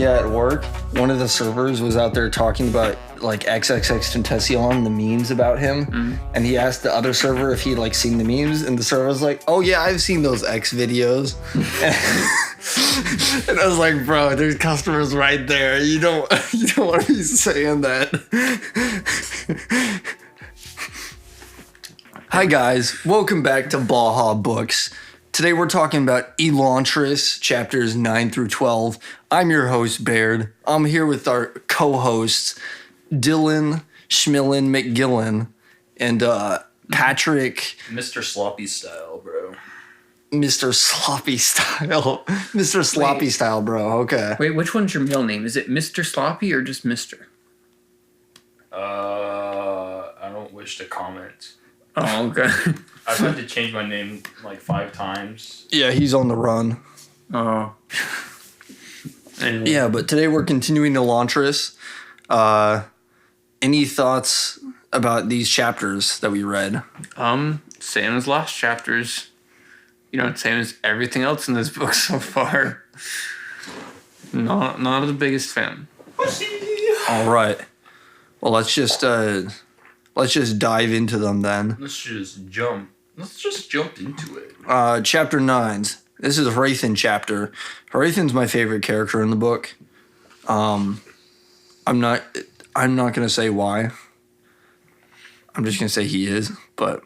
Yeah, at work, one of the servers was out there talking about like XXXTentacion, the memes about him, and he asked the other server if he'd like seen the memes, and the server was like, "Oh yeah, I've seen those X videos." And I was like, "Bro, there's customers right there. You don't want to be saying that." Hi guys, welcome back to Baja Books. Today we're talking about Elantris, chapters 9 through 12. I'm your host, Baird. I'm here with our co-hosts, Dylan, Schmillen, McGillen, and Patrick. Mr. Sloppy Style, bro. Mr. Sloppy Style. Mr. Sloppy Style, bro. Okay. Wait, which one's your middle name? Is it Mr. Sloppy or just Mr.? I don't wish to comment. Oh, okay. I've had to change my name like 5 times. Yeah, he's on the run. Oh. Anyway. Yeah, but today we're continuing Elantris. Any thoughts about these chapters that we read? Same as last chapters. You know, same as everything else in this book so far. Not the biggest fan. All right. Well, let's just dive into them then. Let's just jump into it. Chapter 9. This is a Hrathen chapter. Hrathen's my favorite character in the book. I'm not gonna say why. I'm just gonna say he is. But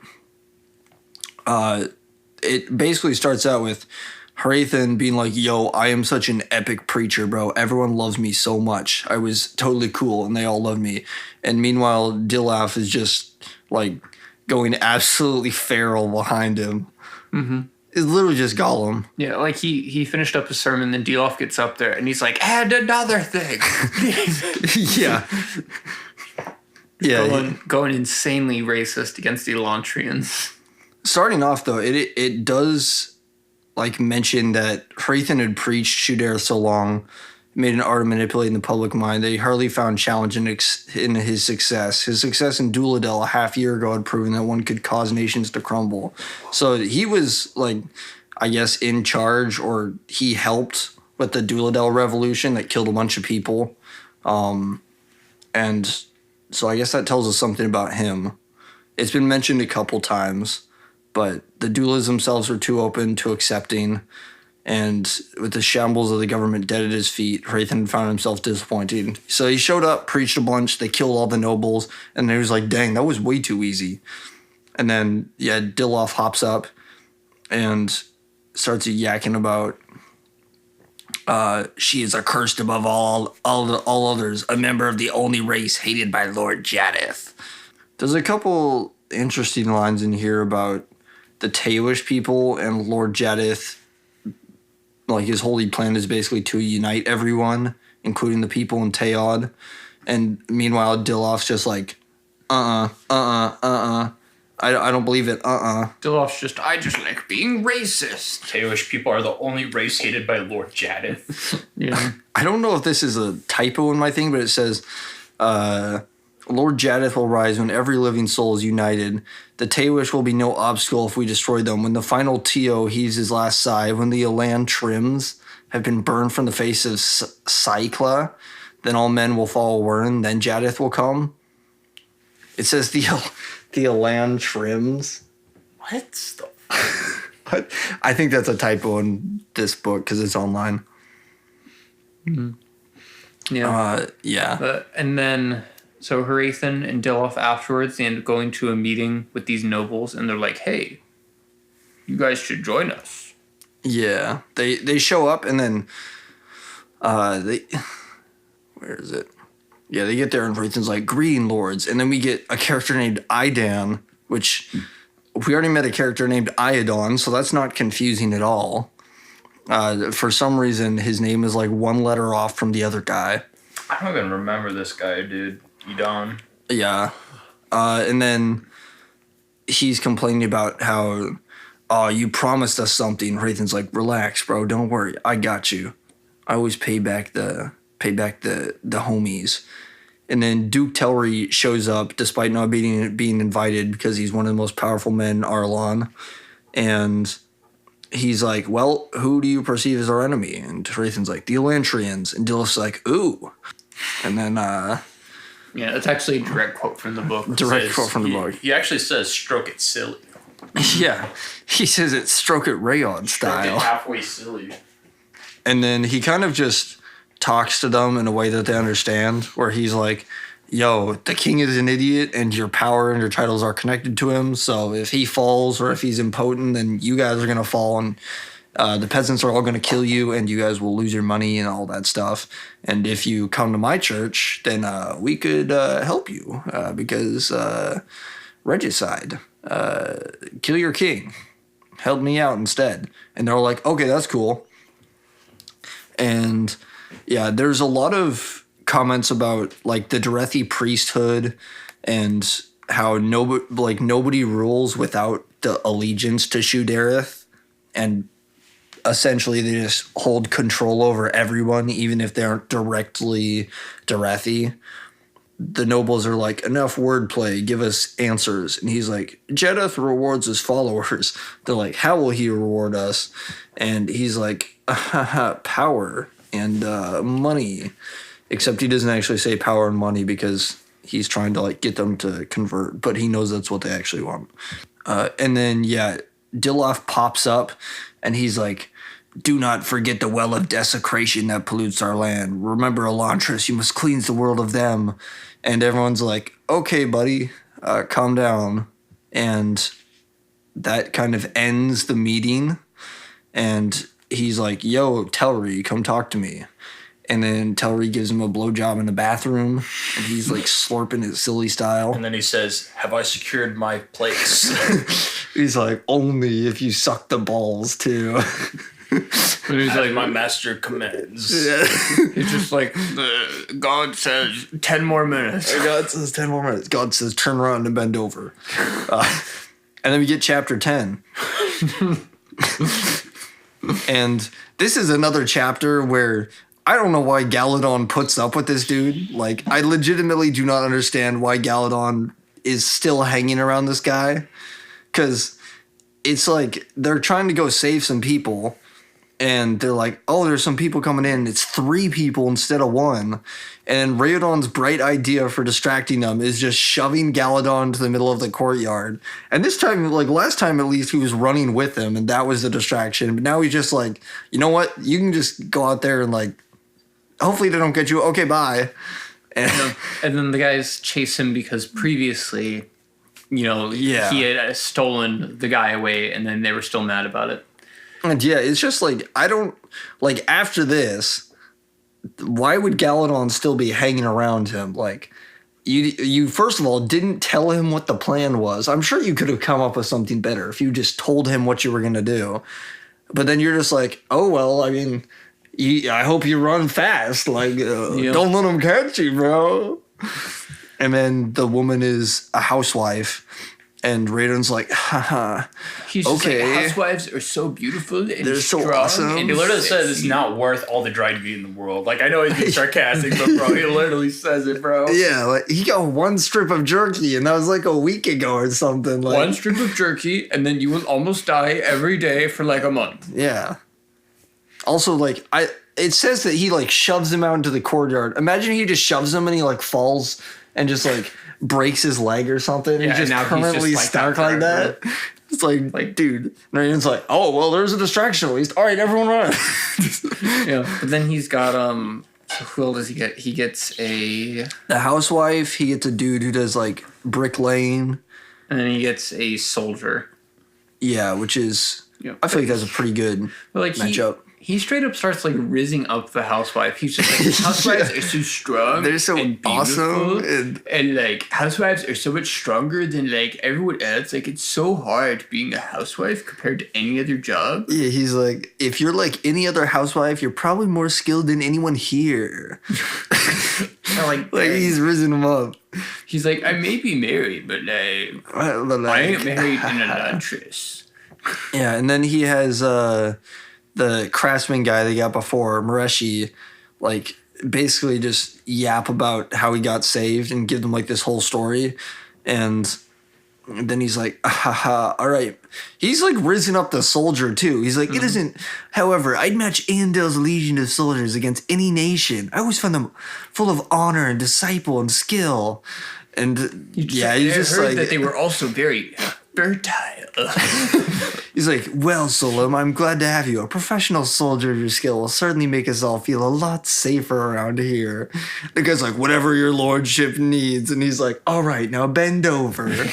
it basically starts out with Hrathen being like, "Yo, I am such an epic preacher, bro. Everyone loves me so much. I was totally cool, and they all love me." And meanwhile, Dilaf is just like going absolutely feral behind him. Mm-hmm. It's literally just Gollum. Yeah, like he finished up his sermon, then Dilaf gets up there and he's like, "And another thing." Yeah. Yeah. Going insanely racist against the Elantrians. Starting off though, it does like mention that Hrathen had preached Shudair so long, made an art of manipulating the public mind, that he hardly found challenge in his success. His success in Duladel a half year ago had proven that one could cause nations to crumble. So he was like, I guess, in charge, or he helped with the Duladel revolution that killed a bunch of people. And so I guess that tells us something about him. It's been mentioned a couple times, but the Dulas themselves were too open, too accepting. And with the shambles of the government dead at his feet, Hrathen found himself disappointed. So he showed up, preached a bunch, they killed all the nobles, and he was like, dang, that was way too easy. And then, yeah, Dilaf hops up and starts yakking about, she is accursed above all others, a member of the only race hated by Lord Jadith. There's a couple interesting lines in here about the Taoish people and Lord Jadith. Like, his holy plan is basically to unite everyone, including the people in Teod. And meanwhile, Dilaf's just like, I don't believe it, Dilaf's just, I just like being racist. Taoish people are the only race hated by Lord Jadith. Yeah. I don't know if this is a typo in my thing, but it says, Lord Jadith will rise when every living soul is united. The Taoish will be no obstacle if we destroy them. When the final Teo heaves his last sigh, when the Elantrims have been burned from the face of Cycla, then all men will fall a word, then Jadith will come. It says the Elantrims. What the But I think that's a typo in this book because it's online. Mm-hmm. Yeah. Yeah. And then, so Hrathen and Dilaf afterwards, they end up going to a meeting with these nobles, and they're like, "Hey, you guys should join us." Yeah. They show up, and then where is it? Yeah, they get there, and Hrathen's like, "Greeting, lords." And then we get a character named Idan, which we already met a character named Iadon, so that's not confusing at all. For some reason, his name is like one letter off from the other guy. I don't even remember this guy, dude. Edon. Yeah. And then he's complaining about how, "Oh, you promised us something." Hrathen's like, "Relax, bro. Don't worry. I got you. I always pay back the homies." And then Duke Telri shows up despite not being invited because he's one of the most powerful men in Arlon. And he's like, well, who do you perceive as our enemy? And Raytheon's like, the Elantrians. And Dilith's like, ooh. And then, Yeah, it's actually a direct quote from the book. direct quote from the book. He actually says, "Stroke it silly." Yeah. He says it's stroke it Rayon Stroke style. it halfway silly. And then he kind of just talks to them in a way that they understand, where he's like, yo, the king is an idiot and your power and your titles are connected to him. So if he falls or if he's impotent, then you guys are going to fall and the peasants are all going to kill you and you guys will lose your money and all that stuff. And if you come to my church, then we could help you because regicide, kill your king, help me out instead. And they're all like, okay, that's cool. And yeah, there's a lot of comments about like the Derethi priesthood and how nobody rules without the allegiance to Shu-Dereth, and essentially they just hold control over everyone, even if they aren't directly Derethi. The nobles are like, enough wordplay, give us answers. And he's like, Jedeth rewards his followers. They're like, how will he reward us? And he's like, power and money. Except he doesn't actually say power and money because he's trying to like get them to convert, but he knows that's what they actually want. And then, yeah, Dilaf pops up and he's like, do not forget the well of desecration that pollutes our land. Remember Elantris, you must cleanse the world of them. And everyone's like, okay, buddy, calm down. And that kind of ends the meeting. And he's like, yo, Telri, come talk to me. And then Telri gives him a blowjob in the bathroom. And he's like slurping it silly style. And then he says, have I secured my place? He's like, only if you suck the balls too. But he's like, my master commands. Yeah. it's just like, God says 10 more minutes. God says 10 more minutes. God says turn around and bend over. And then we get chapter 10. And this is another chapter where I don't know why Galadon puts up with this dude. Like, I legitimately do not understand why Galadon is still hanging around this guy. Because it's like they're trying to go save some people. And they're like, oh, there's some people coming in. It's 3 people instead of 1. And Raodon's bright idea for distracting them is just shoving Galadon to the middle of the courtyard. And this time, like last time at least, he was running with him, and that was the distraction. But now he's just like, you know what? You can just go out there and like, hopefully they don't get you. Okay, bye. And then the guys chase him because previously, Yeah. he had stolen the guy away, and then they were still mad about it. And yeah, it's just like, I don't, like after this, why would Galadon still be hanging around him? Like, you first of all didn't tell him what the plan was. I'm sure you could have come up with something better if you just told him what you were going to do. But then you're just like, oh, well, I mean, I hope you run fast. Like, don't let him catch you, bro. And then the woman is a housewife. And Raydon's like, haha, He's just okay. like, housewives are so beautiful and They're so strong. awesome. And He literally says it's not worth all the dried meat in the world. Like, I know he's being sarcastic, but bro, he literally says it, bro. Yeah, like he got 1 strip of jerky, and that was like a week ago or something. Like, 1 strip of jerky, and then you will almost die every day for like a month. yeah. Also, like, it says that he like shoves him out into the courtyard. Imagine he just shoves him and he like falls and just like breaks his leg or something. Yeah, he's just and now he's permanently just stuck like like that that. It's like, dude. And Raydon's like, oh well, there's a distraction at least. All right, everyone run. Yeah, but then he's got who else does he get? He gets the housewife. He gets a dude who does like bricklaying. and then he gets a soldier. Yeah, which is Yeah, I feel like that's a pretty good but like matchup. He straight up starts like rizzing up the housewife. He's just like, housewives are so strong. They're so and beautiful, awesome. and like housewives are so much stronger than like everyone else. Like it's so hard being a housewife compared to any other job. Yeah, he's like, if you're like any other housewife, you're probably more skilled than anyone here. Like He's risen him up. he's like, I may be married, but like I ain't married in Elantris. Yeah, and then he has the craftsman guy they got before, Mareshi, like basically just yap about how he got saved and give them like this whole story. And And then he's like, haha, all right. He's like risen up the soldier too. He's like, it isn't, however, I'd match Andel's legion of soldiers against any nation. I always found them full of honor and disciple and skill. And he's just heard like, that they were also very fertile. he's like, well, Solom, I'm glad to have you. A professional soldier of your skill will certainly make us all feel a lot safer around here. The guy's like, whatever your lordship needs. And he's like, all right, now bend over.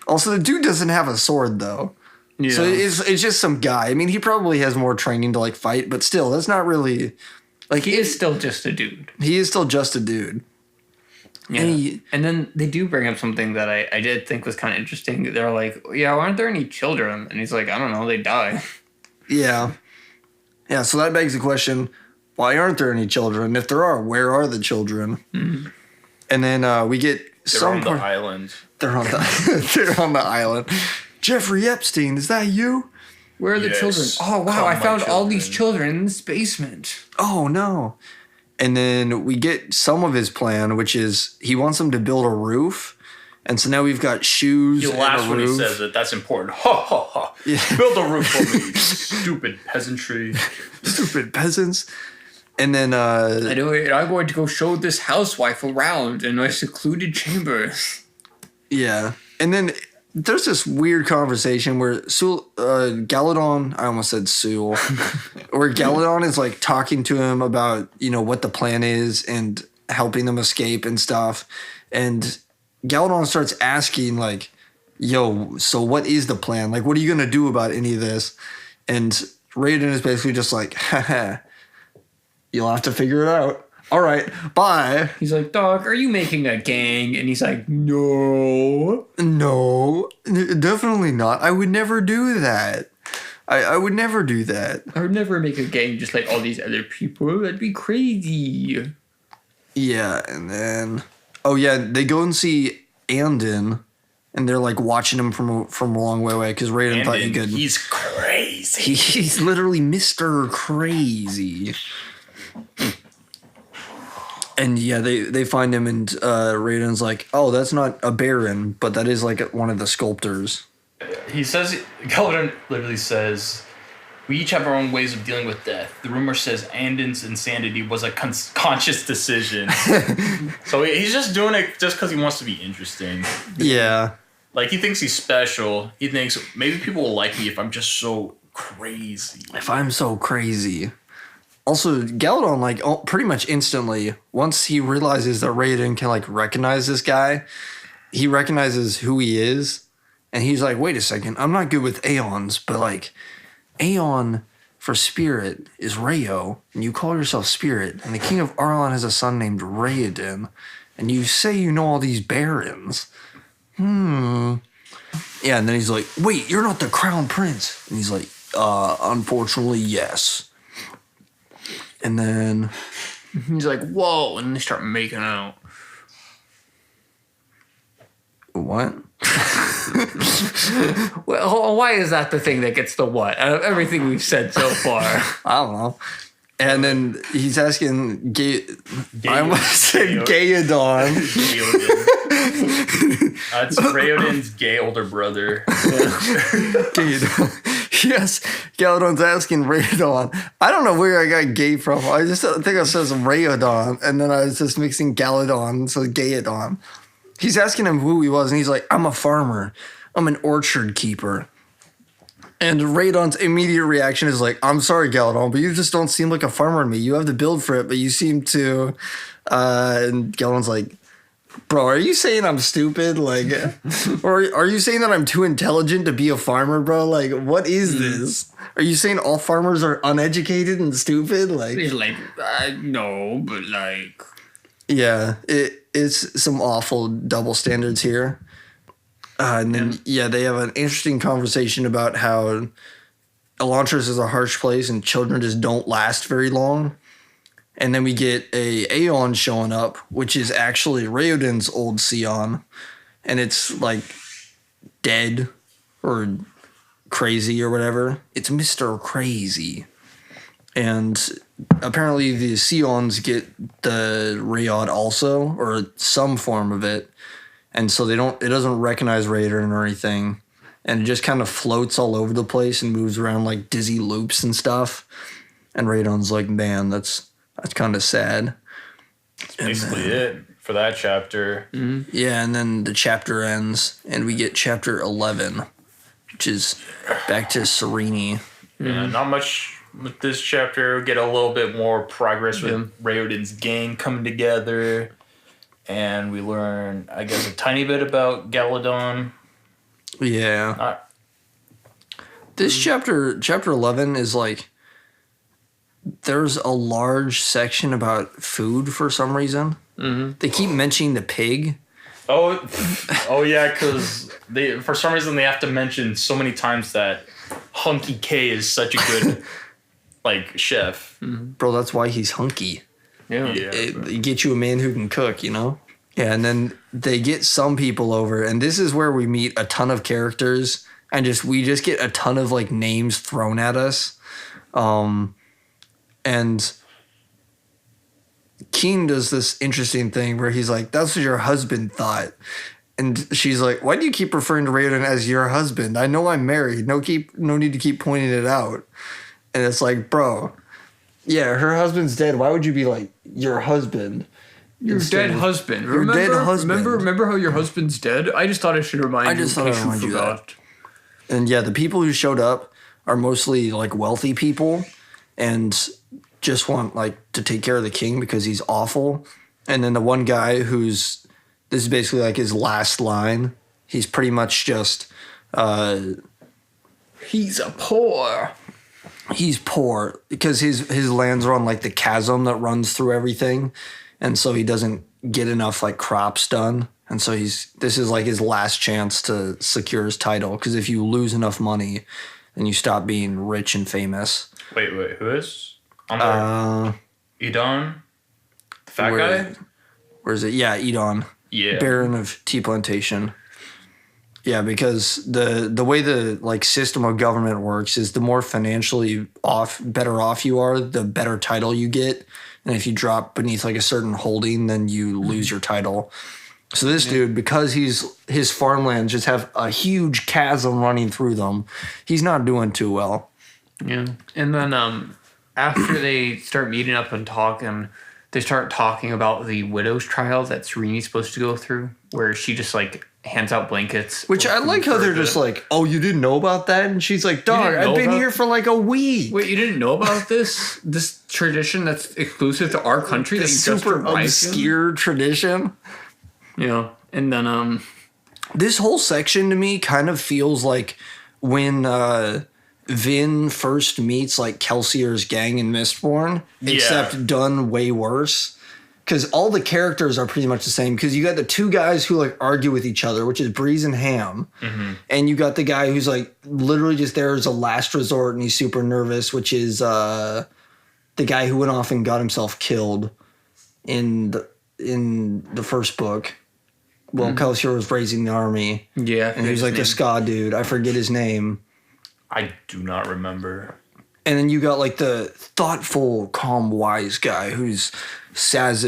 Also, the dude doesn't have a sword, though. Yeah. So it's just some guy. I mean, he probably has more training to, like, fight, but still, that's not really... Like, he is still just a dude. He is still just a dude. Yeah. And then they do bring up something that I did think was kind of interesting. They're like, yeah, why aren't there any children? And he's like, I don't know, they die. Yeah. Yeah, so that begs the question, why aren't there any children? If there are, where are the children? Mm-hmm. And then we get They're on the island. They're on the island. Jeffrey Epstein, is that you? Where are the children? Oh, wow, I found all these children in this basement. Oh, no. And then we get some of his plan, which is he wants them to build a roof. And so now we've got shoes and a roof. He laughs when he says it. That's important. Ha, ha, ha. Yeah. Build a roof for me, stupid peasantry. Stupid peasants. And then... Anyway, I'm going to go show this housewife around in my secluded chamber. Yeah. And then there's this weird conversation where Galadon... I almost said Sul. Where Galadon is, like, talking to him about, you know, what the plan is and helping them escape and stuff. And Galadon starts asking, like, yo, so what is the plan? Like, what are you going to do about any of this? And Raiden is basically just like, haha. You'll have to figure it out. All right, bye. He's like, Doc, are you making a gang? And he's like, no. No, definitely not. I would never do that. I would never do that. I would never make a gang just like all these other people. That'd be crazy. Yeah, and then... Oh, yeah, they go and see Andon, and they're, like, watching him from a long way away, because Raiden thought he could... He's crazy. He's literally Mr. Crazy. And yeah, they find him, and Raiden's like, oh, that's not a Baron, but that is like one of the sculptors. He says, Galadon literally says, we each have our own ways of dealing with death. The rumor says Andon's insanity was a conscious decision. So he's just doing it just because he wants to be interesting. Yeah. Like, he thinks he's special. He thinks, maybe people will like me if I'm just so crazy. If I'm so crazy. Also, Galadon, like, pretty much instantly, once he realizes that Raiden can, like, recognize this guy, he recognizes who he is, and he's like, wait a second, I'm not good with Aeons, but, like, Aeon for spirit is Rayo, and you call yourself Spirit, and the king of Arlon has a son named Raiden, and you say you know all these barons. Yeah, and then he's like, wait, you're not the crown prince. And he's like, unfortunately, yes. And then he's like, whoa, and they start making out. What? Well, why is that the thing that gets the what? Out of everything we've said so far. I don't know. And then he's asking I almost said Galadon. It's Raoden's gay older brother. Galadon. Yes, Galadon's asking Raodon. I don't know where I got gay from. I just think it says Raodon, and then I was just mixing Galadon, so Galadon. He's asking him who he was, and he's like, I'm a farmer. I'm an orchard keeper. And Raodon's immediate reaction is like, I'm sorry, Galadon, but you just don't seem like a farmer to me. You have the build for it, but you seem to... and Galadon's like, bro, are you saying I'm stupid? Like, or are you saying that I'm too intelligent to be a farmer, bro? Like, what is this? Are you saying all farmers are uneducated and stupid? Like, he's like, no, but like, yeah, it's some awful double standards here. And then they have an interesting conversation about how Elantris is a harsh place and children just don't last very long. And then we get a Aeon showing up, which is actually Raoden's old Sion. And it's like dead or crazy or whatever. It's Mr. Crazy. And apparently the Sions get the Rayod also, or some form of it. and so it doesn't recognize Raiden or anything, and it just kind of floats all over the place and moves around like dizzy loops and stuff. And Raiden's like, man, that's kind of sad. That's basically it for that chapter. Mm-hmm. Yeah, and then the chapter ends, and we get chapter 11, which is back to Sereni. Yeah, not much with this chapter. We get a little bit more progress with Raoden's gang coming together. And we learn, I guess, a tiny bit about Galadon. Yeah. This chapter 11 is like, there's a large section about food for some reason. Mm-hmm. They keep mentioning the pig. Oh yeah, because for some reason they have to mention so many times that Hunky K is such a good like chef. Mm-hmm. Bro, that's why he's hunky. Yeah. It get you a man who can cook, you know? Yeah, and then they get some people over, and this is where we meet a ton of characters, and we just get a ton of like names thrown at us. And Keen does this interesting thing where he's like, that's what your husband thought. And she's like, why do you keep referring to Raiden as your husband? I know I'm married. No need to keep pointing it out. And it's like, bro, yeah, her husband's dead. Why would you be like, your husband? Your dead husband. Your dead husband. Remember how your husband's dead? I just thought I should remind you. I just thought I'd remind you that. And yeah, the people who showed up are mostly like wealthy people and just want like to take care of the king because he's awful. And then the one guy this is basically like his last line. He's pretty much just he's poor. He's poor because his lands are on like the chasm that runs through everything. And so he doesn't get enough like crops done. And so this is like his last chance to secure his title. Because if you lose enough money, then you stop being rich and famous. Wait, who is? Edon? The fat guy? Where is it? Yeah, Edon. Yeah. Baron of Tea Plantation. Yeah, because the way the like system of government works is the more financially better off you are, the better title you get. And if you drop beneath like a certain holding, then you lose your title. So this dude, because his farmlands just have a huge chasm running through them, he's not doing too well. Yeah. And then after they start meeting up and talking, they start talking about the widow's trial that Sereni's supposed to go through, where she just like hands out blankets. Which I like how they're just like, oh, you didn't know about that? And she's like, dog, I've been here for like a week. Wait, you didn't know about this? This tradition that's exclusive to our country? This super obscure tradition? Yeah. And then this whole section to me kind of feels like when Vin first meets like Kelsier's gang in Mistborn, except done way worse. Because all the characters are pretty much the same. Because you got the two guys who like argue with each other, which is Breeze and Ham. Mm-hmm. And you got the guy who's like literally just there as a last resort and he's super nervous, which is the guy who went off and got himself killed in the first book. Well, Kelsier was raising the army. Yeah. And he was like the ska dude. I forget his name. I do not remember. And then you got like the thoughtful, calm, wise guy who's Sazed.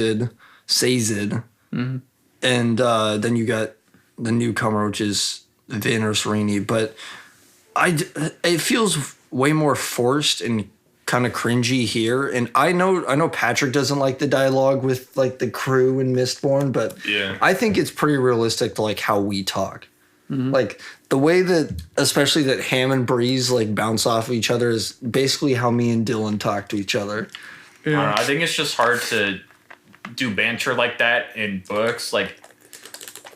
Mm-hmm. And then you got the newcomer, which is Vin or Sereni. But it feels way more forced and kind of cringy here. And I know Patrick doesn't like the dialogue with like the crew in Mistborn, but I think it's pretty realistic to like how we talk. Mm-hmm. Like the way that, especially that Ham and Breeze like bounce off of each other is basically how me and Dylan talk to each other. Yeah. I think it's just hard to do banter like that in books. Like,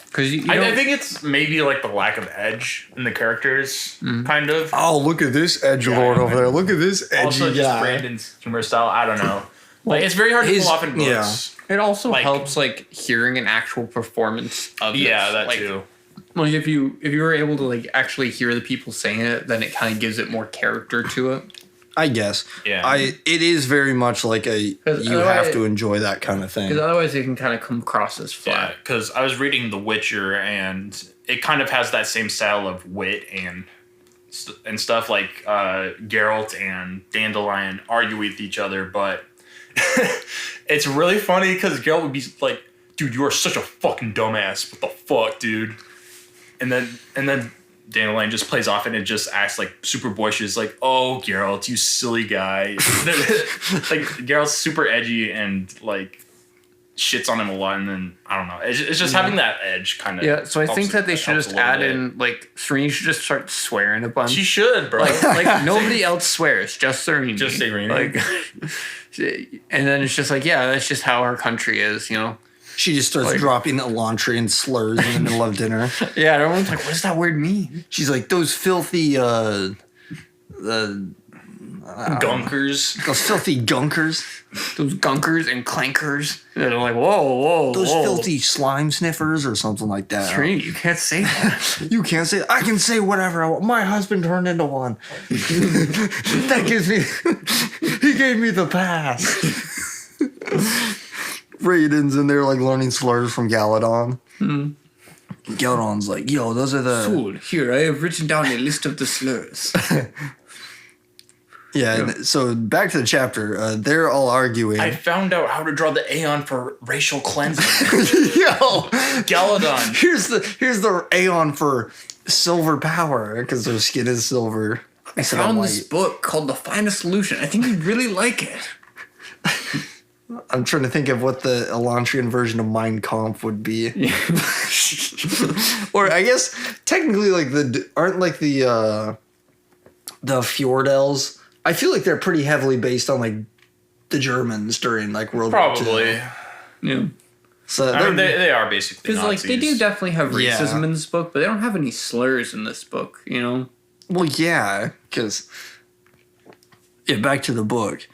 because I think it's maybe like the lack of edge in the characters, kind of. Oh, look at this edgelord over there. Look at this edgy also just guy. Brandon's humor style. I don't know. Like, it's very hard to pull off in books. Yeah. It also helps like hearing an actual performance of it. Yeah, that too. Like if you were able to like actually hear the people saying it, then it kind of gives it more character to it. I guess. Yeah. It is very much like you have to enjoy that kind of thing. Because otherwise it can kind of come across as flat. Yeah, because I was reading The Witcher and it kind of has that same style of wit and stuff, like Geralt and Dandelion argue with each other, but it's really funny because Geralt would be like dude, you are such a fucking dumbass. What the fuck, dude? And then Dandelion just plays off and it just acts like super boisterous, like, oh, Geralt, you silly guy. Like, Geralt's super edgy and, like, shits on him a lot, and then, I don't know. It's just having that edge kind of. Yeah, so I think that they should just add in, like, Serene should just start swearing a bunch. She should, bro. Like nobody else swears, just Serene. Just Serene. Like, and then it's just like, yeah, that's just how our country is, you know? She just starts dropping Elantris slurs in the middle of dinner. Yeah, and everyone's like, what does that word mean? She's like, those filthy, Gunkers. Those filthy gunkers. Those gunkers and clankers. And they're like, whoa. Those filthy slime sniffers or something like that. Serene, you can't say that. You can't say that. I can say whatever I want. My husband turned into one. That gives me... He gave me the pass. Raiden's in there like learning slurs from Galadon. Galadon's like, yo, those are the... Fool, here, I have written down a list of the slurs. Yeah, so back to the chapter. They're all arguing. I found out how to draw the Aeon for racial cleansing. Yo, Galadon. Here's the Aeon for silver power because their skin is silver. I found this book called The Final Solution. I think you'd really like it. I'm trying to think of what the Elantrian version of Mein Kampf would be. Yeah. Or I guess technically like the Fjord Elves. I feel like they're pretty heavily based on like the Germans during like World War II. Probably. Yeah. So I mean, they are basically because like they do definitely have racism in this book, but they don't have any slurs in this book. You know. Well, yeah, because back to the book.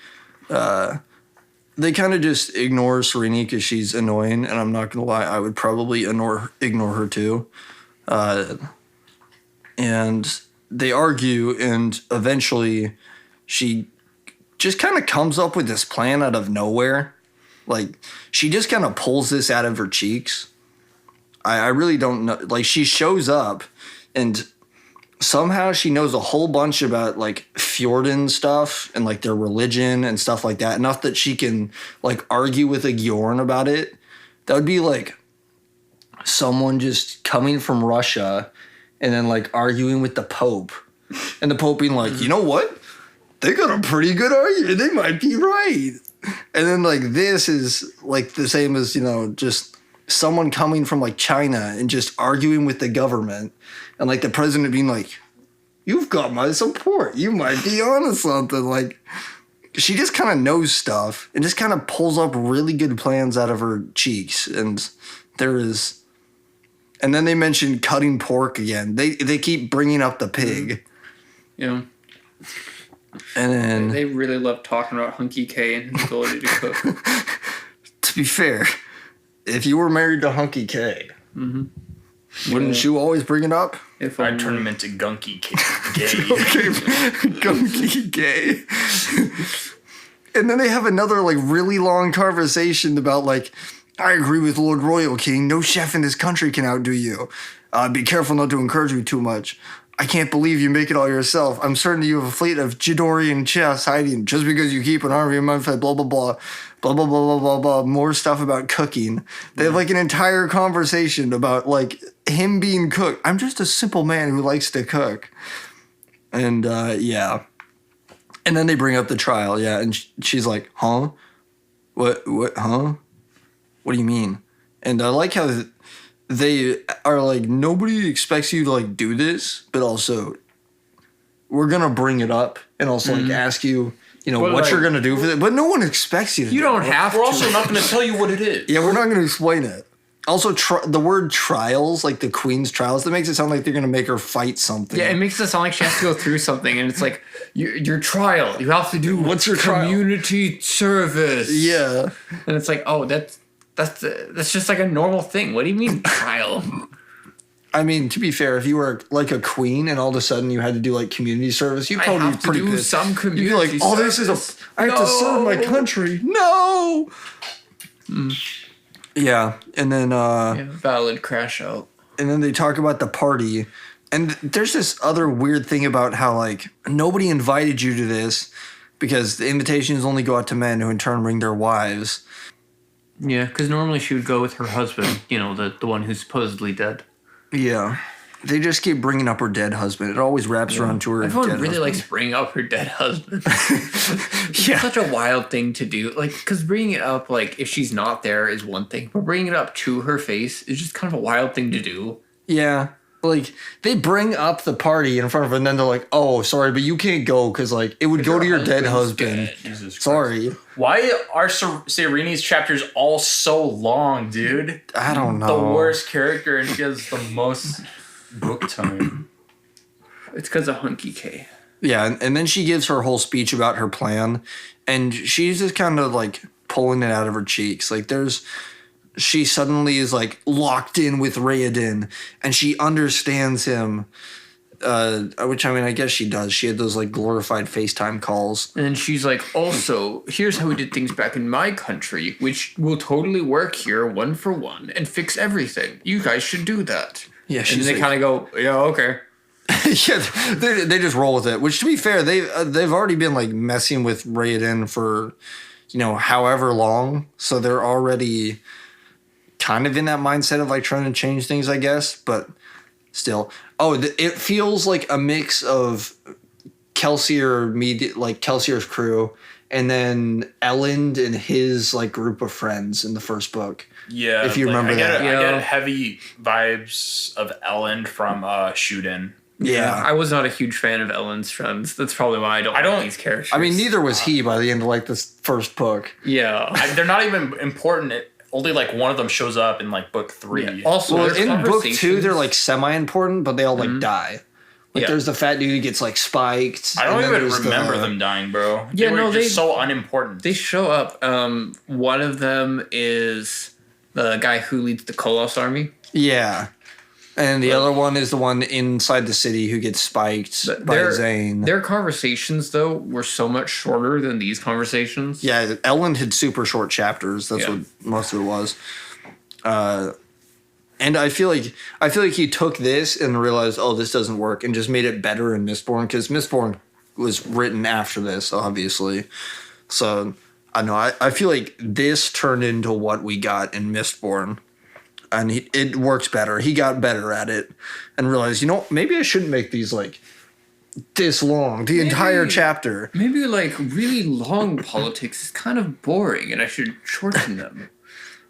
They kind of just ignore Serene because she's annoying, and I'm not gonna lie, I would probably ignore her too. And they argue, and eventually she just kind of comes up with this plan out of nowhere. Like, she just kind of pulls this out of her cheeks. I really don't know. Like, she shows up, and somehow she knows a whole bunch about, like, Fjorden stuff and, like, their religion and stuff like that. Enough that she can, like, argue with a Gjorn about it. That would be, like, someone just coming from Russia and then, like, arguing with the Pope. And the Pope being like, you know what? They got a pretty good argument. They might be right. And then, like, this is, like, the same as, you know, just someone coming from, like, China and just arguing with the government. And, like, the president being like, you've got my support. You might be onto something. Like, she just kind of knows stuff and just kind of pulls up really good plans out of her cheeks. And there is... And then they mentioned cutting pork again. They keep bringing up the pig. Yeah. And then... They really love talking about Hunky K and his ability to cook. To be fair, if you were married to Hunky K, wouldn't you always bring it up? If I'd turn him into Gunky K. Gunky Gay. And then they have another, like, really long conversation about, like, I agree with Lord Royal King. No chef in this country can outdo you. Be careful not to encourage me too much. I can't believe you make it all yourself. I'm certain you have a fleet of Jadorian chefs hiding just because you keep an army of men fed, blah, blah, blah. Blah, blah, blah, blah, blah, blah. More stuff about cooking. They have, like, an entire conversation about, like, him being cooked. I'm just a simple man who likes to cook. And, yeah. And then they bring up the trial, yeah. And she's like, huh? What, huh? What do you mean? And I like how they are like, nobody expects you to, like, do this, but also we're going to bring it up and also, like, ask you, you know, what you're going to do for it. But no one expects you to do it. You don't have to. We're also not going to tell you what it is. Yeah, we're not going to explain it. Also, the word trials, like the Queen's trials, that makes it sound like they're going to make her fight something. Yeah, it makes it sound like she has to go through something, and it's like, your trial. You have to do what's your community service. Yeah. And it's like, oh, that's just like a normal thing. What do you mean trial? I mean, to be fair, if you were like a queen and all of a sudden you had to do like community service, you'd probably be pretty do pissed. some community You'd be like, oh, this is I have to serve my country. No. Yeah, and then valid crash out. And then they talk about the party, and there's this other weird thing about how like nobody invited you to this because the invitations only go out to men who in turn bring their wives. Yeah, because normally she would go with her husband, the one who's supposedly dead. Yeah. They just keep bringing up her dead husband. It always wraps around to her Everyone dead really husband. likes bringing up her dead husband. Yeah. It's such a wild thing to do. Like, because bringing it up, like, if she's not there is one thing, but bringing it up to her face is just kind of a wild thing to do. Yeah. Like, they bring up the party in front of her, and then they're like, oh, sorry, but you can't go, because, like, it would go to your dead husband. Dead. Jesus Christ. Sorry. Why are Sereni's chapters all so long, dude? I don't know. The worst character, and she has the most book time. It's because of Hunky K. Yeah, and then she gives her whole speech about her plan, and she's just kind of, like, pulling it out of her cheeks. Like, she suddenly is, like, locked in with Raoden, and she understands him, which, I mean, I guess she does. She had those, like, glorified FaceTime calls. And she's like, also, here's how we did things back in my country, which will totally work here, 1 for 1, and fix everything. You guys should do that. Yeah, and she's they like, kind of go, yeah, okay. yeah, they just roll with it. Which, to be fair, they've already been, like, messing with Raoden for, however long. So they're already kind of in that mindset of, like, trying to change things, I guess. But still. Oh, it feels like a mix of Kelsier's crew, and then Elend and his, like, group of friends in the first book. Yeah, if you remember that. I get heavy vibes of Ellen from Shootin'. Yeah. I was not a huge fan of Ellen's friends. That's probably why I don't like these characters. I mean, neither was he by the end of, like, this first book. Yeah. They're not even important. Only, like, one of them shows up in, like, book 3. Yeah. Also, Well, in book 2, they're, like, semi-important, but they all, like, die. Like, Yeah. there's the fat dude who gets, like, spiked. I don't and then even there's remember them dying, bro. Yeah, they were no, just so unimportant. They show up. One of them is the guy who leads the Kolos army. Yeah. And the other one is the one inside the city who gets spiked by Zane. Their conversations, though, were so much shorter than these conversations. Yeah, Ellen had super short chapters. That's what most of it was. And I feel like he took this and realized, oh, this doesn't work, and just made it better in Mistborn, because Mistborn was written after this, obviously. So I know I feel like this turned into what we got in Mistborn. And it works better. He got better at it and realized, maybe I shouldn't make these, like, this long, the entire chapter. Maybe, like, really long politics is kind of boring and I should shorten them.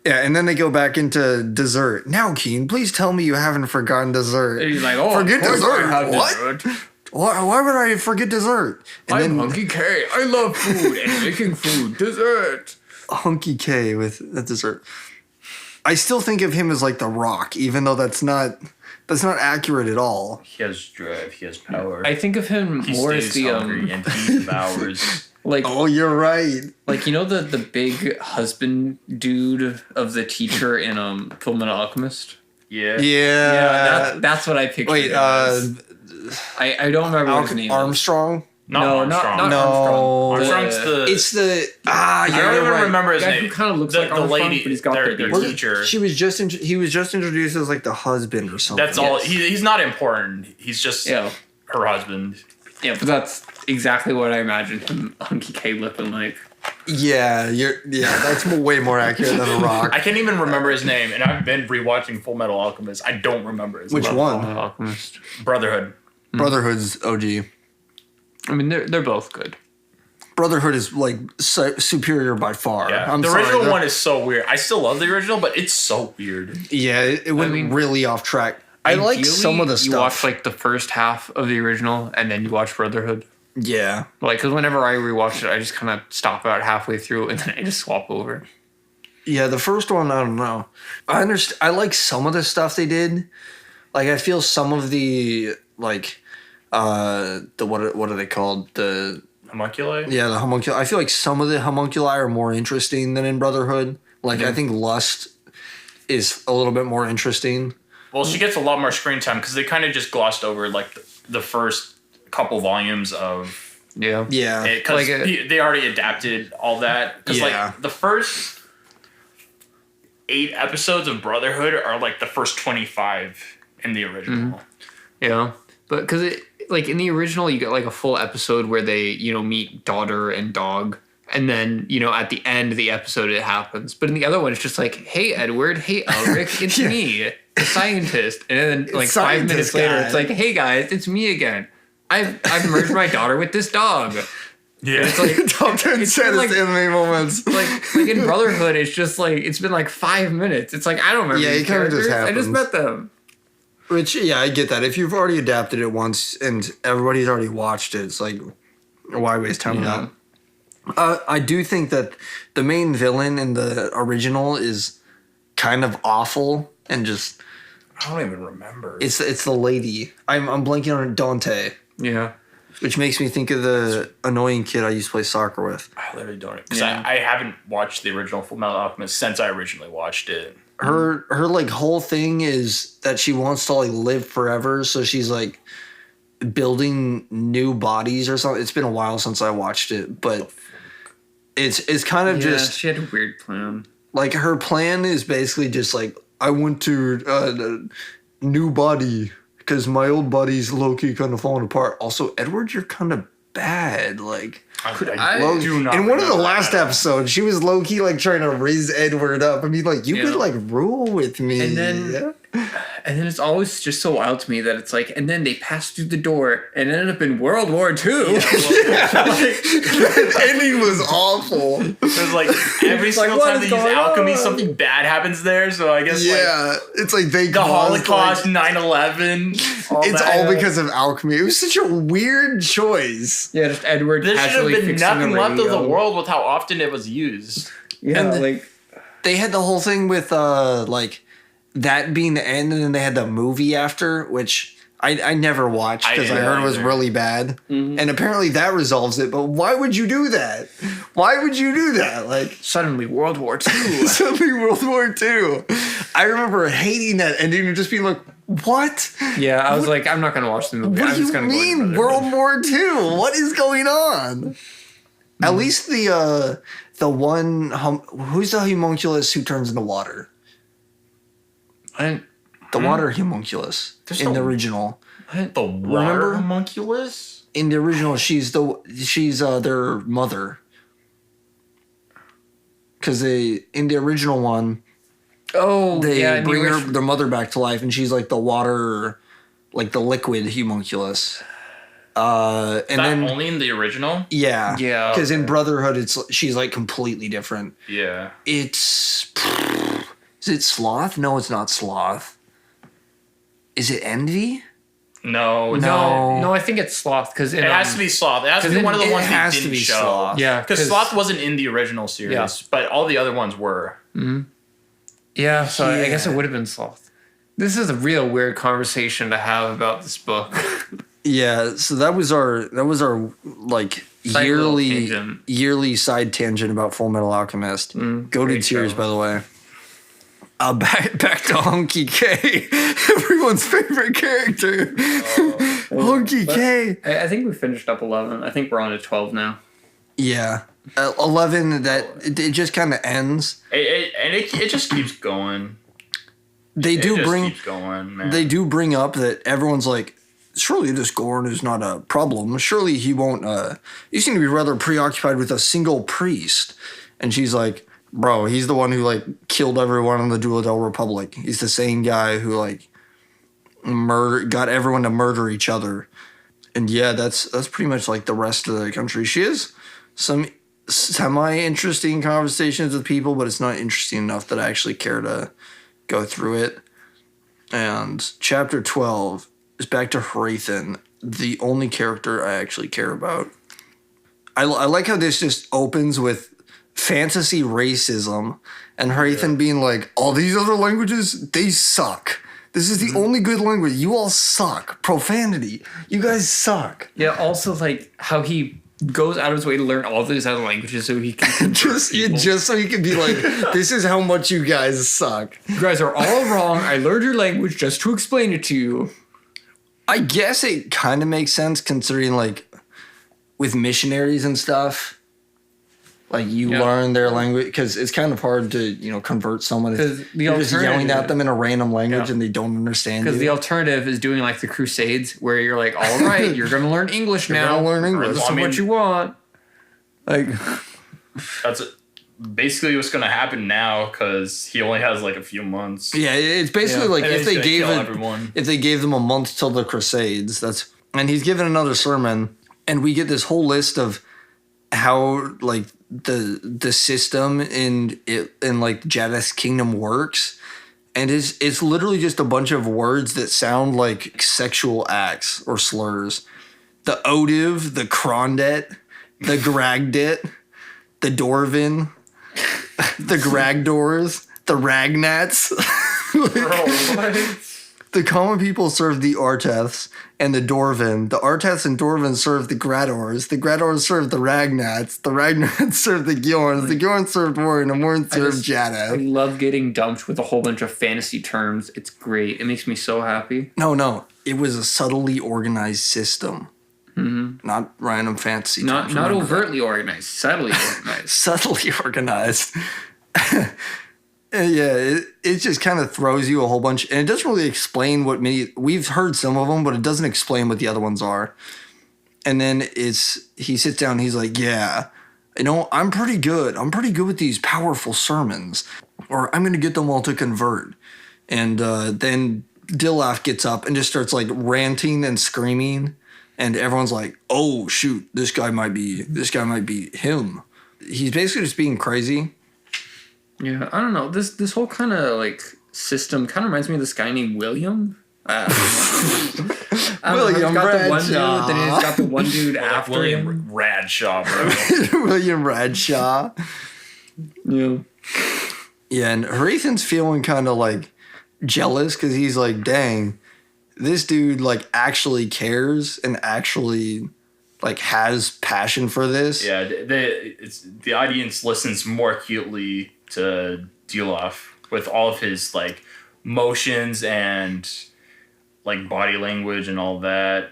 Yeah, and then they go back into dessert. Now, Keen, please tell me you haven't forgotten dessert. And he's like, oh, forget dessert? What? Dessert. Why would I forget dessert? And I'm Hunky K. I love food and making food. Dessert. Hunky K with the dessert. I still think of him as, like, the Rock, even though that's not accurate at all. He has drive. He has power. I think of him more as the hungry and he devours. like, oh, you're right. Like, the big husband dude of the teacher in Fullmetal Alchemist. Yeah. Yeah. That's what I pictured. Wait, I don't remember his name. Armstrong? Not Armstrong. Not Armstrong. Armstrong's It's the I don't even remember his guy name. who kind of looks like the Armstrong, lady, but he's got their the teacher. he was just introduced as, like, the husband or something. That's all. He's not important. He's just her husband. Yeah, but that's exactly what I imagined him, Hunky K, looking like. Yeah, that's way more accurate than a Rock. I can't even remember his name, and I've been rewatching Full Metal Alchemist. I don't remember his name. Which one? Fullmetal Alchemist. Brotherhood. Brotherhood's OG. I mean, they're both good. Brotherhood is, like, superior by far. Yeah. The original one is so weird. I still love the original, but it's so weird. Yeah, it went really off track. I like some of the stuff. You watch, like, the first half of the original, and then you watch Brotherhood. Yeah. Like, because whenever I rewatch it, I just kind of stop about halfway through, and then I just swap over. Yeah, the first one, I don't know. I like some of the stuff they did. Like, I feel some of the, like, what are they called? The homunculi? Yeah, the homunculi. I feel like some of the homunculi are more interesting than in Brotherhood. Like, I think Lust is a little bit more interesting. Well, she gets a lot more screen time because they kind of just glossed over, like, the first couple volumes of... Yeah. Because they already adapted all that. Because, like, the first 8 episodes of Brotherhood are, like, the first 25 in the original. Mm-hmm. Yeah. But because like in the original, you get like a full episode where they, meet daughter and dog, And then, at the end of the episode, it happens. But in the other one, it's just like, hey, Edward, hey, Elric, it's me, the scientist. And then, 5 minutes later, it's like, hey, guys, it's me again. I've merged my daughter with this dog. Yeah. And it's like, Top 10 saddest anime moments. like in Brotherhood, it's just like, it's been 5 minutes. It's like, I don't remember these it kind of just characters. I just happens. met them. Which, I get that. If you've already adapted it once and everybody's already watched it, it's like, why waste time on that? I do think that the main villain in the original is kind of awful and just... I don't even remember. It's the lady. I'm blanking on Dante. Yeah. Which makes me think of the annoying kid I used to play soccer with. I literally don't. Because I haven't watched the original Full Metal Alchemist since I originally watched it. Her whole thing is that she wants to live forever, so she's building new bodies or something. It's been a while since I watched it, but it's kind of just... she had a weird plan. Her plan is basically just I want to new body because my old body's low-key kind of falling apart. Also, Edward, you're kind of bad. I do not. In one of the remember last that. episodes, she was low-key you could rule with me. And then And then it's always just so wild to me that it's and then they passed through the door and ended up in World War II. That ending was awful. It was every single time they use alchemy, something bad happens there. So I guess it's they the Holocaust, 9/11. It's all because of alchemy. It was such a weird choice. Yeah, just Edward. There should have been nothing left of the world with how often it was used. Yeah, and they had the whole thing with that being the end, and then they had the movie after, which I never watched because I heard it was really bad. Mm-hmm. And apparently that resolves it. But why would you do that? Why would you do that? Suddenly World War II. Suddenly World War II. I remember hating that ending and just being like, what? Yeah, I was I'm not going to watch the movie. What do you mean World War II? What is going on? At least the one, who's the homunculus who turns into water? The water homunculus in the original. The water homunculus? In the original, she's their mother. Because in the original one, they bring their mother back to life, and she's the water, the liquid homunculus. And then only in the original? Yeah. Yeah. Because in Brotherhood, she's completely different. Yeah. Is it Sloth? No, it's not Sloth. Is it Envy? No. I think it's Sloth because it has to be Sloth. It has to be one of the ones they didn't show. Sloth. Yeah, because Sloth wasn't in the original series, but all the other ones were. Mm-hmm. Yeah, so I guess it would have been Sloth. This is a real weird conversation to have about this book. Yeah, so that was our yearly side tangent about Full Metal Alchemist. Goated series, by the way. Back to Honky K, everyone's favorite character. Honky K. I think we finished up 11. I think we're on to 12 now. Yeah, 11. It just kind of ends. It just keeps going. They do keeps going, man. They do bring up that everyone's surely this Gorn is not a problem. Surely he won't. You seem to be rather preoccupied with a single priest. And she's like, bro, he's the one who killed everyone on the Dueledel Republic. He's the same guy who got everyone to murder each other. And yeah, that's pretty much the rest of the country. She has some semi-interesting conversations with people, but it's not interesting enough that I actually care to go through it. And chapter 12 is back to Hrathen, the only character I actually care about. I like how this just opens with fantasy racism and Hrathen being all these other languages, they suck. This is the only good language. You all suck. Profanity. You guys suck. Yeah, also how he goes out of his way to learn all these other languages so he can just so he can be this is how much you guys suck. You guys are all wrong. I learned your language just to explain it to you. I guess it kind of makes sense considering with missionaries and stuff. Learn their language because it's kind of hard to convert someone. Because you're just yelling at them in a random language and they don't understand. Because the alternative is doing the Crusades, where you're all right, you're going to learn English now. You're going to learn English. This is what you want. That's basically what's going to happen now because he only has like a few months. Yeah, it's basically like And if he's they gonna kill everyone. if they gave them a month till the Crusades, and he's given another sermon, and we get this whole list of how like the system in like Jaddeth's kingdom works, and it's literally just a bunch of words that sound like sexual acts or slurs. The Odiv, the Krondet, the Gragdit, the Dorvin, the Gragdors, the Ragnats. Bro, what? The common people serve the Arteths and the Dorvin. The Arteths and Dorvin serve the Gradors. The Gradors serve the Ragnats. The Ragnats serve the Gjorns. The Gjorns serve Warren. And Warren serve I Jaddeth. love getting dumped with a whole bunch of fantasy terms. It's great. It makes me so happy. No. It was a subtly organized system. Mm-hmm. Not random fantasy terms. Not overtly organized. Subtly organized. Subtly organized. Yeah, it just kind of throws you a whole bunch, and it doesn't really explain what we've heard some of them, but it doesn't explain what the other ones are. And then he sits down, and he's like, yeah, I'm pretty good. I'm pretty good with these powerful sermons, or I'm going to get them all to convert. And then Dilaf gets up and just starts like ranting and screaming, and everyone's like, oh shoot, this guy might be him. He's basically just being crazy. Yeah, I don't know. This whole kind of like system kind of reminds me of this guy named William. William Bradshaw. Then he's got the one dude Like after William him. Bradshaw, bro. William Bradshaw. Yeah. Yeah, and Hrathen's feeling kind of like jealous because he's like, dang, this dude like actually cares and actually like has passion for this. Yeah, the audience listens more acutely to Dilaf with all of his like motions and like body language and all that.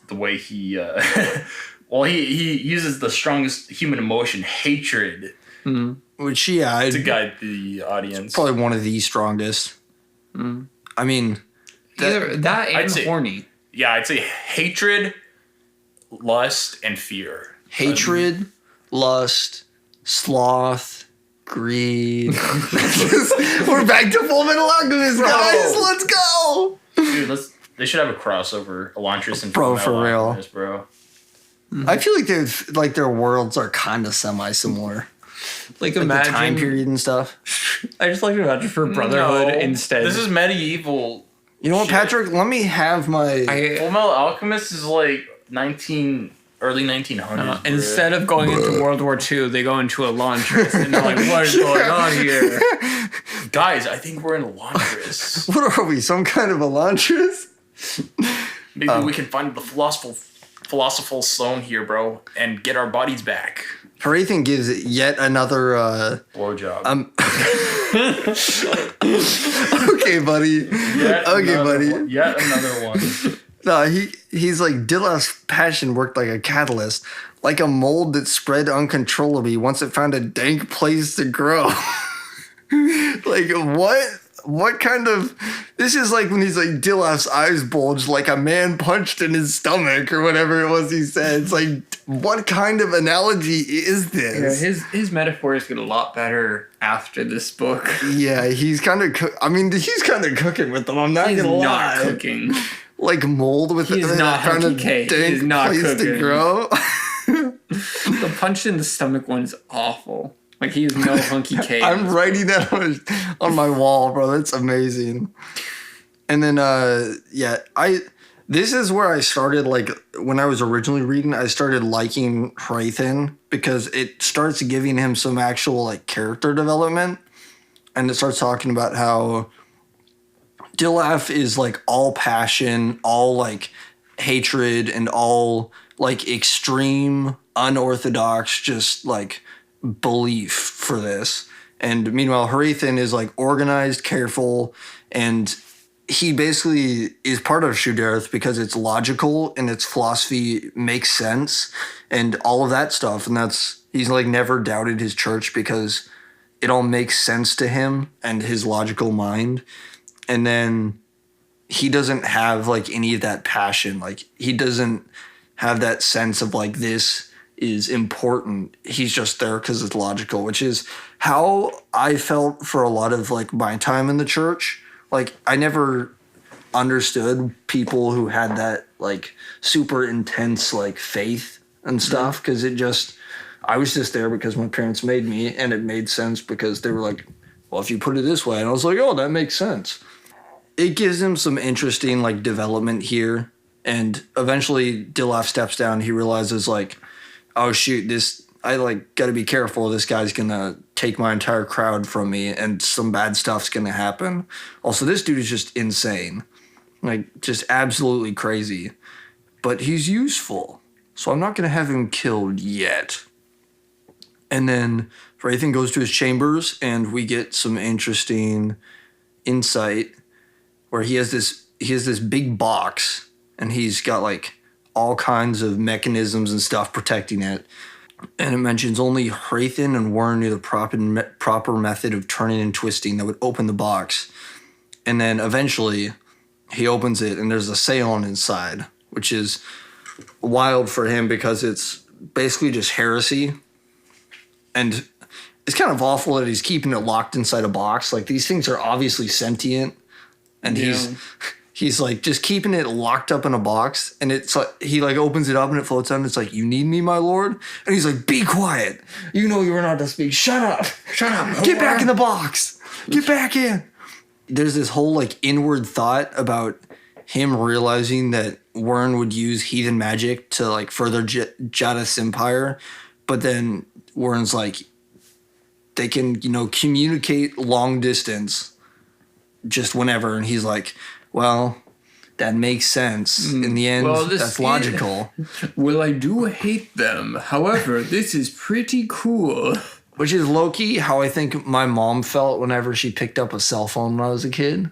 The way he he uses the strongest human emotion, hatred, Which to guide the audience. Probably one of the strongest. I mean, Either that and I'd say- horny. Yeah, I'd say hatred, lust, and fear. hatred, lust, sloth, greed. We're back to Full Metal Alchemist, guys. Let's go. Dude, they should have a crossover, Elantris and Bro, Fullmetal for real. Alchemist, bro. I feel like their worlds are kind of semi-similar. Like Like imagine the time period and stuff. I just like to imagine for Brotherhood No, instead. This is medieval. You know what, Shit. Patrick? Let me have my... Fullmetal Alchemist is like early 1900s. bro. Instead of going into World War II, they go into Elantris, and they're like, "What is going on here?" Guys, I think we're in Elantris. What are we, some kind of Elantris? Maybe we can find the philosophical stone here, bro, and get our bodies back. Hrathen gives it yet another... Blowjob. Okay, buddy. Yet another one. No, he's like, Dilaf's passion worked like a catalyst, like a mold that spread uncontrollably once it found a dank place to grow. Like, what kind of... This is like when he's like, Dilaf's eyes bulged like a man punched in his stomach or whatever it was he said. It's like, what kind of analogy is this? Yeah, his metaphors get a lot better after this book. Yeah, he's kind of... he's kind of cooking with them. I'm not He's gonna not lie. cooking. Like mold with He's not kind of Hunky K. dank He's not place to cooking. grow. The punch in the stomach one is awful. Like he is no hunky K. I'm writing that on my wall, bro. That's amazing. And then, this is where I started, like, when I was originally reading, I started liking Hrathen because it starts giving him some actual, like, character development. And it starts talking about how Dilaf is, like, all passion, all, like, hatred, and all, like, extreme, unorthodox, just, like, belief for this. And meanwhile, Hrathen is, like, organized, careful, and he basically is part of Shudareth because it's logical and its philosophy makes sense and all of that stuff. And he's like never doubted his church because it all makes sense to him and his logical mind. And then he doesn't have like any of that passion. Like he doesn't have that sense of like, this is important. He's just there because it's logical, which is how I felt for a lot of like my time in the church. Like I never understood people who had that like super intense like faith and stuff because I was just there because my parents made me, and it made sense because they were like, well, if you put it this way, and I was like, oh, that makes sense. It gives him some interesting like development here, and eventually Dilaf steps down. He realizes like, oh shoot, I like got to be careful. This guy's gonna take my entire crowd from me, and some bad stuff's gonna happen. Also, this dude is just insane, like just absolutely crazy, but he's useful, so I'm not gonna have him killed yet. And then Rathan goes to his chambers, and we get some interesting insight where he has this big box, and he's got like all kinds of mechanisms and stuff protecting it. And it mentions only Rathan and Warren knew the proper method of turning and twisting that would open the box. And then eventually he opens it, and there's a Seon inside, which is wild for him because it's basically just heresy. And it's kind of awful that he's keeping it locked inside a box. Like, these things are obviously sentient, and he's like just keeping it locked up in a box. And it's like he like opens it up and it floats out, and it's like, you need me, my lord? And he's like, be quiet. You know you were not to speak. Shut up. Shut up. Get back in the box. Get back in. There's this whole like inward thought about him realizing that Warren would use heathen magic to like further Jadith's empire. But then Warren's like, they can, communicate long distance just whenever. And he's like, well, that makes sense. In the end, that's logical. Well, I do hate them. However, this is pretty cool. Which is low-key how I think my mom felt whenever she picked up a cell phone when I was a kid.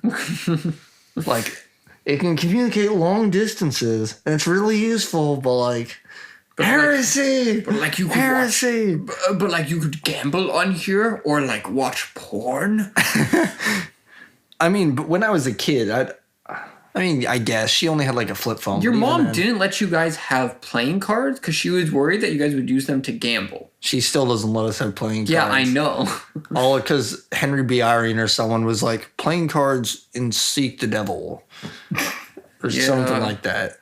Like, it can communicate long distances, and it's really useful, but like... Heresy! But like you could heresy! But like you could gamble on here or like watch porn. I mean, but when I was a kid, I guess she only had like a flip phone. Your mom didn't let you guys have playing cards because she was worried that you guys would use them to gamble. She still doesn't let us have playing cards. Yeah, I know. All because Henry B. Eyring or someone was like, playing cards and seek the devil. Or something like that.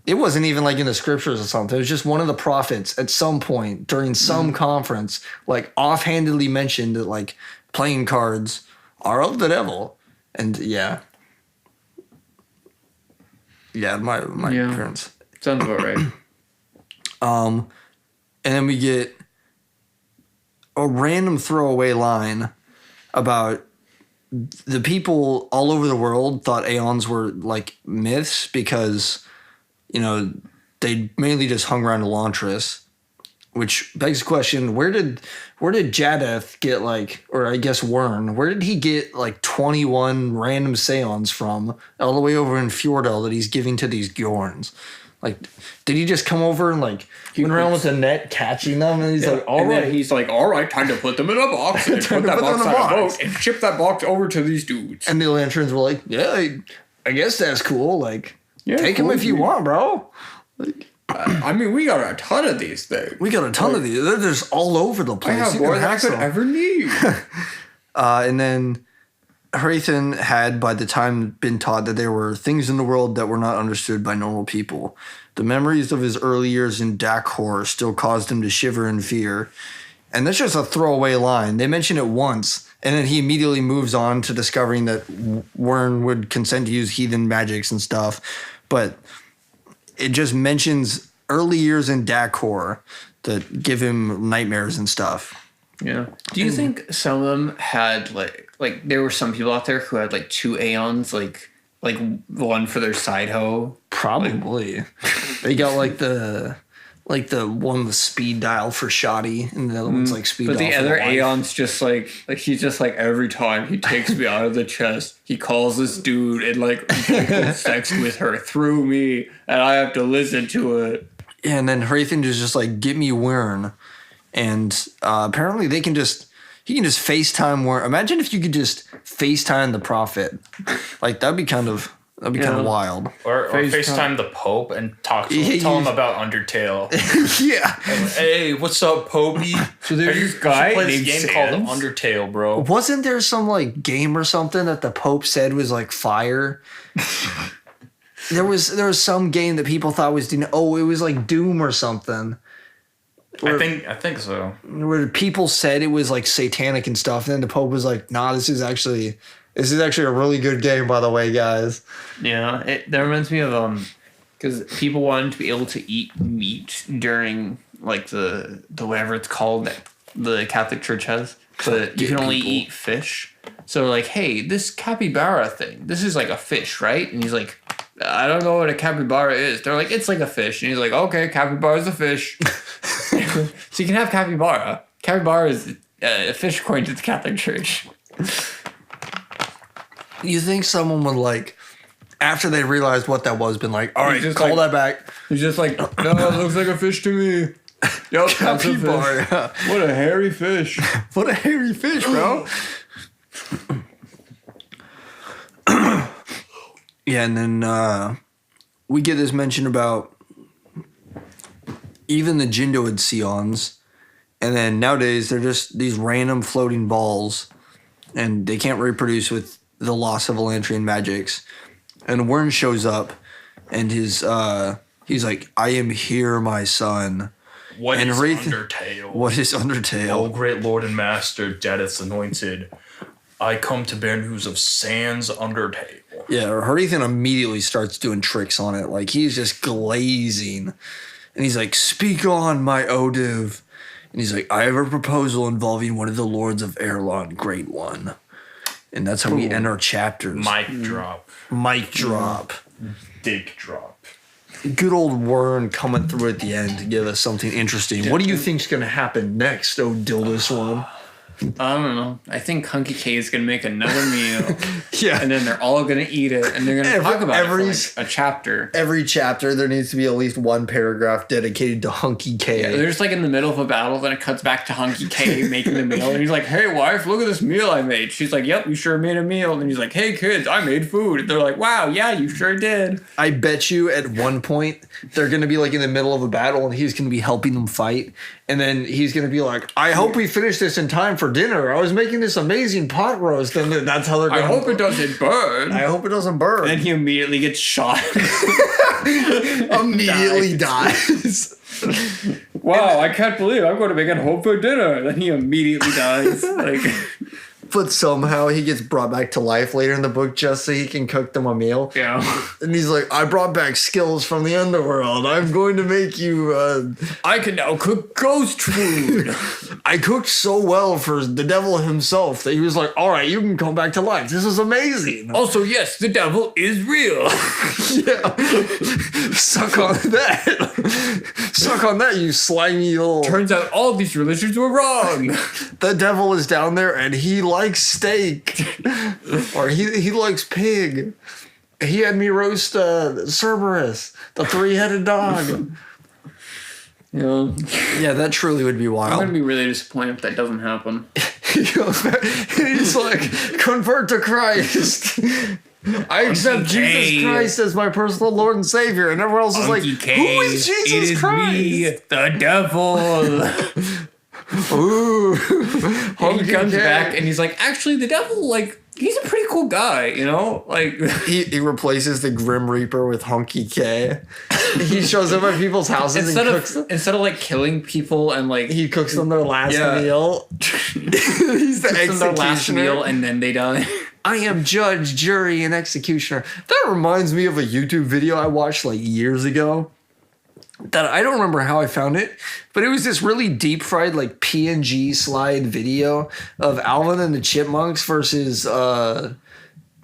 It wasn't even like in the scriptures or something. It was just one of the prophets at some point during some conference, like offhandedly mentioned that like playing cards are of the devil. And my parents. Sounds about right. And then we get a random throwaway line about the people all over the world thought Aeons were like myths because... they mainly just hung around Elantris, which begs the question, where did Jadith get like, or I guess Wern, where did he get like 21 random Seons from all the way over in Fjordell that he's giving to these Gjorns? Like, did he just come over and like went around with a net catching them? And he's like, all right. He's like, all right, time to put them in a box and put that box on a boat and ship that box over to these dudes. And the Elantrians were like, yeah, I guess that's cool. Like, take them if you want, bro. Like, I mean, we got a ton of these things. We got a ton of these. They're just all over the place. I have more than I could ever need. And then Hrathen had, by the time, been taught that there were things in the world that were not understood by normal people. The memories of his early years in Dakhor still caused him to shiver in fear. And that's just a throwaway line. They mention it once, and then he immediately moves on to discovering that Wern would consent to use heathen magics and stuff. But it just mentions early years in Dakhor that give him nightmares and stuff. Yeah. Do you think some of them had like there were some people out there who had like two Aeons, like one for their side hoe? Probably. They got like the one with speed dial for shoddy, and the other one's like speed dial. But the other Aeon's just like he's just like, every time he takes me out of the chest, he calls this dude and like sex with her through me, and I have to listen to it. Yeah, and then Hrathen is just like, get me Wern. And apparently he can just FaceTime Wern. Imagine if you could just FaceTime the prophet. Like, that'd be kind of That'd be kind of wild. Or FaceTime the Pope and tell him about Undertale. Yeah. Hey, what's up, Popey? So there's this guy play named this game Sans. called Undertale, bro. Wasn't there some like game or something that the Pope said was like fire? There was some game that people thought was it was like Doom or something. I think so. Where people said it was like satanic and stuff, and then the Pope was like, "Nah, this is actually a really good game, by the way, guys." Yeah, that reminds me of because people wanted to be able to eat meat during like the whatever it's called that the Catholic Church has, but you can only eat fish. So like, hey, this capybara thing, this is like a fish, right? And he's like, I don't know what a capybara is. They're like, it's like a fish, and he's like, okay, capybara is a fish. So you can have capybara. Capybara is a fish according to the Catholic Church. You think someone would like, after they realized what that was, been like, all right, just call that back. He's just like, no, it looks like a fish to me. Yep, Capybara. What a hairy fish. What a hairy fish, bro. Yeah, and then we get this mention about even the Jindoid Sions, and then nowadays they're just these random floating balls, and they can't reproduce with the loss of Elantrian magics. And Wern shows up, and he's like, "I am here, my son." What is Undertale? What is Undertale? Oh, great Lord and Master, Jadis Anointed, I come to bear news of Sans Undertale. Yeah, Harithan immediately starts doing tricks on it. Like, he's just glazing. And he's like, "Speak on, my Odiv." And he's like, "I have a proposal involving one of the lords of Erlon, Great One." And that's how we end our chapters. Mic drop. Mic drop. Dick drop. Good old Wern coming through at the end to give us something interesting. What do you think's going to happen next, oh Dildus one? I don't know. I think Hunky K is going to make another meal. Yeah. And then they're all going to eat it. And they're going to talk about it for like a chapter. Every chapter, there needs to be at least one paragraph dedicated to Hunky K. Yeah, they're just like in the middle of a battle. Then it cuts back to Hunky K making the meal. And he's like, "Hey, wife, look at this meal I made." She's like, "Yep, you sure made a meal." And he's like, "Hey, kids, I made food." And they're like, "Wow, yeah, you sure did." I bet you at one point they're going to be like in the middle of a battle and he's going to be helping them fight. And then he's going to be like, "I hope we finish this in time for dinner. I was making this amazing pot roast." And that's how they're going to... I hope it doesn't burn. I hope it doesn't burn. And then he immediately gets shot. Immediately dies. Wow, I can't believe I'm going to make it home for dinner. Then he immediately dies. Like, But somehow he gets brought back to life later in the book just so he can cook them a meal. yeah. And he's like, "I brought back skills from the underworld. I'm going to make you... I can now cook ghost food. I cooked so well for the devil himself that he was like, all right, you can come back to life. This is amazing." Also, yes, the devil is real. Yeah. Suck on that. Suck on that, you slimy little... Turns out all these religions were wrong. The devil is down there and he likes steak. Or he likes pig. He had me roast Cerberus, the three-headed dog. Yeah. Yeah, that truly would be I'm wild. going to be really disappointed if that doesn't happen. He's like, "Convert to Christ. I accept Jesus Christ as my personal Lord and Savior." And everyone else is like, "Who is Jesus Christ?" Me, the devil. Ooh. He comes back and he's like, "Actually, the devil, like, he's a pretty cool guy, you know? Like, He replaces the Grim Reaper with Hunky K. He shows up at people's houses and cooks them. instead of like killing people and like He cooks them their last Yeah. meal. He's the cooks them their last executioner. meal and then they die. "I am judge, jury, and executioner." That reminds me of a YouTube video I watched like years ago. That I don't remember how I found it, but it was this really deep fried like PNG slide video of Alvin and the Chipmunks versus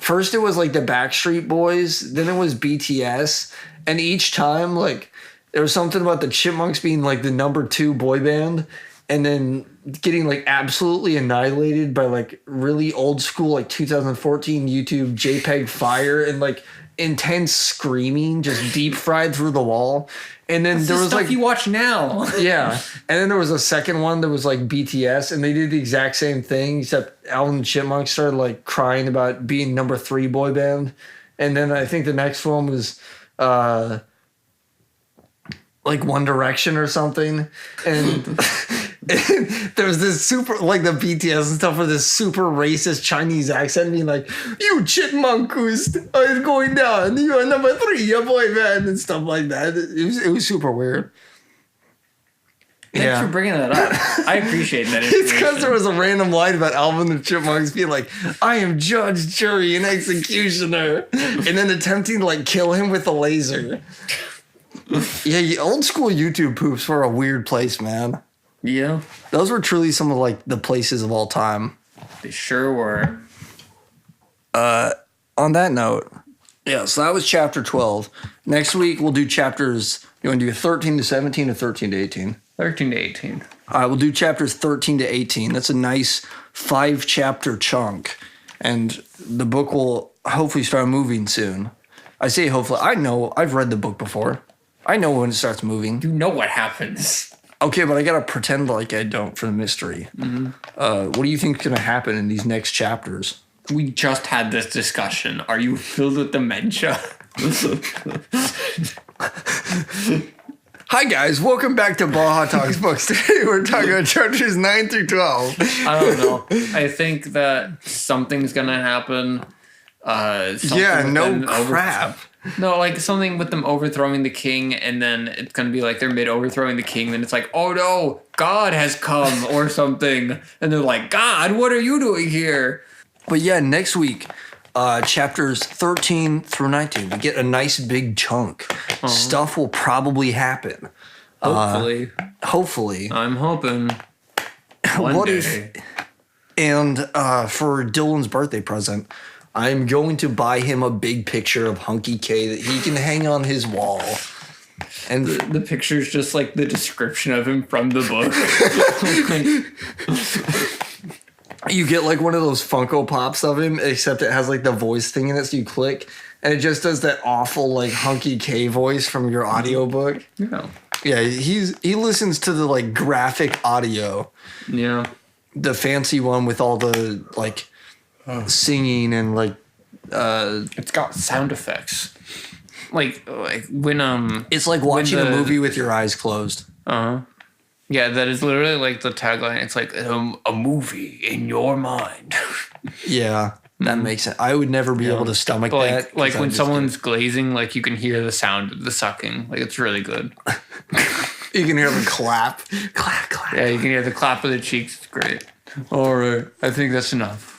first it was like the Backstreet Boys, then it was BTS, and each time like there was something about the Chipmunks being like the number 2 boy band and then getting like absolutely annihilated by like really old school like 2014 YouTube JPEG fire and like intense screaming just deep fried through the wall. And then there was stuff like you watch now. yeah, and then there was a second one that was like BTS, and they did the exact same thing except Alvin and the Chipmunks started like crying about being number 3 boy band, And then I think the next one was like One Direction or something. And there was this super, like the BTS and stuff with this super racist Chinese accent being like, you chipmunkus are going down. You are number 3, your boy band and stuff like that. It was super weird. Thanks for bringing that up. I appreciate that. It's because there was a random line about Alvin and the Chipmunks being like, I am judge, jury, and executioner. And then attempting to like kill him with a laser. Yeah, old school YouTube poops were a weird place, man. Yeah. Those were truly some of like the places of all time. They sure were. On that note, yeah, so that was chapter 12. Next week we'll do chapters, you want to do 13 to 17 or 13 to 18? 13 to 18. All right, we'll do chapters 13 to 18. That's a nice 5-chapter chunk. And the book will hopefully start moving soon. I say hopefully. I know. I've read the book before. I know when it starts moving. You know what happens. Okay, but I got to pretend like I don't for the mystery. Mm-hmm. What do you think is going to happen in these next chapters? We just had this discussion. Are you filled with dementia? Hi guys, welcome back to Baja Talks Books. Today we're talking about chapters 9 through 12. I don't know. I think that something's gonna happen. Crap. No, like something with them overthrowing the king, and then it's gonna be like they're mid overthrowing the king, then it's like, oh no, God has come or something, and they're like, God, what are you doing here? But yeah, next week, chapters 13 through 19, we get a nice big chunk. Uh-huh. Stuff will probably happen. Hopefully. Hopefully. I'm hoping. What day. And for Dylan's birthday present, I'm going to buy him a big picture of Hunky K that he can hang on his wall. And the picture's just like the description of him from the book. You get like one of those Funko Pops of him, except it has like the voice thing in it, so you click, and it just does that awful like Hunky K voice from your audiobook. Yeah. Yeah, he listens to the like graphic audio. Yeah. The fancy one with all the like singing and it's got sound effects. Like when it's like watching a movie with your eyes closed. Uh-huh. Yeah, that is literally like the tagline. It's like a movie in your mind. Yeah, that makes sense. I would never be able to stomach that. Like when someone's glazing, like you can hear the sound of the sucking. Like it's really good. You can hear the clap. Clap, clap. Yeah, you can hear the clap of the cheeks. It's great. All right. I think that's enough.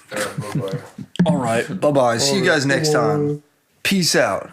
All right. Bye-bye. See you guys next time. Peace out.